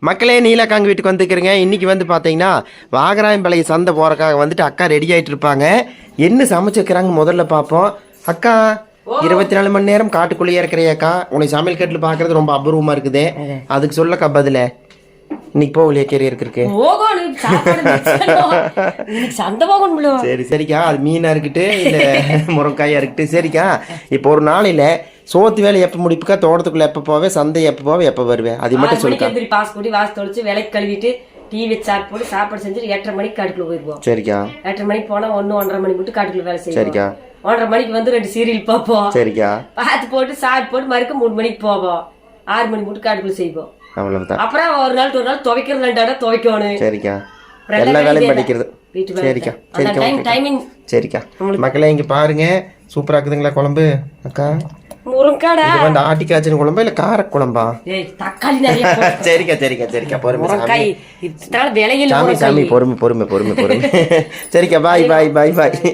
மக்களே, நீலக்காங்க வீட்டுக்கு வந்துக்கிறேங்க. இன்னைக்கு வந்து பார்த்தீங்கன்னா வாகராயம்பாளைய சந்தை போறக்காக வந்துட்டு அக்கா ரெடி ஆகிட்டு இருப்பாங்க. என்ன சமைச்சு வைக்கிறாங்க முதல்ல பார்ப்போம். அக்கா 24 மணி நேரம் காட்டுக்குள்ளேயே இருக்கிறேக்கா. உனக்கு சமையல் கட்டில் பார்க்கறது ரொம்ப அபூர்வமா இருக்குது. அதுக்கு சொல்லக்கா பதில இன்னைக்கு போகலையே கேரியர் இருக்கு. சரி சரிக்கா, அது மீனா இருக்கட்டு இல்ல முருங்காயா இருக்கட்டு. சரிக்கா, இப்போ ஒரு நாளையில சோத்து வேலை எப்ப முடிப்புக்கா, தோட்டத்துக்குள்ள எப்ப போவே, சந்தை எப்ப போவே, எப்ப வருவேன், அது மட்டும் சொல்லுங்க. பாஸ் கூட்டி வாசு தொலைச்சு விலைக்கு கழுவிட்டு டீ வச்சு சாப்பிட்டு போட்டு சாப்பாடு செஞ்சுட்டு 8:30 மணிக்கு காட்டுக்குள்ள போயிருவோம். சரிக்கா, 8:30 மணிக்கு போனா 1-1:30 மணி மட்டும் காட்டுக்குள்ள வேலை செய்வோம். சரிக்கா, 1:30 மணிக்கு வந்து 2 சீரியல் பார்ப்போம். சரிக்கா, பார்த்து போட்டு சாப்பிட்டு போட்டு மறுக்க 3 மணிக்கு போவோம். 6 மணி மட்டும் காட்டுக்குள்ள செய்வோம். அவ்வளவுதான். அப்புறம் ஒரு நாள் துவைக்கிறது 2 இடம் துவைக்கணும். சரிக்கா, எல்லா வேலையும் படிக்கிறது. சரிக்கா டைமிங். சரிக்கா, மக்களே இங்க பாருங்க, சூப்பரா இருக்குதுங்களா குழம்பு. அக்கா முருங்காடா இது வந்து ஆட்டி காய்ச்சல் குழம்பா இல்ல கார குழம்பா? தக்காளி நிறைய. சரிக்கா சரிக்கா சரிக்கா, பொறுமை சாமி சாமி, பொறுமை பொறுமை பொறுமை பொறுமை. சரிக்கா, பாய் பாய் பாய் பாய்.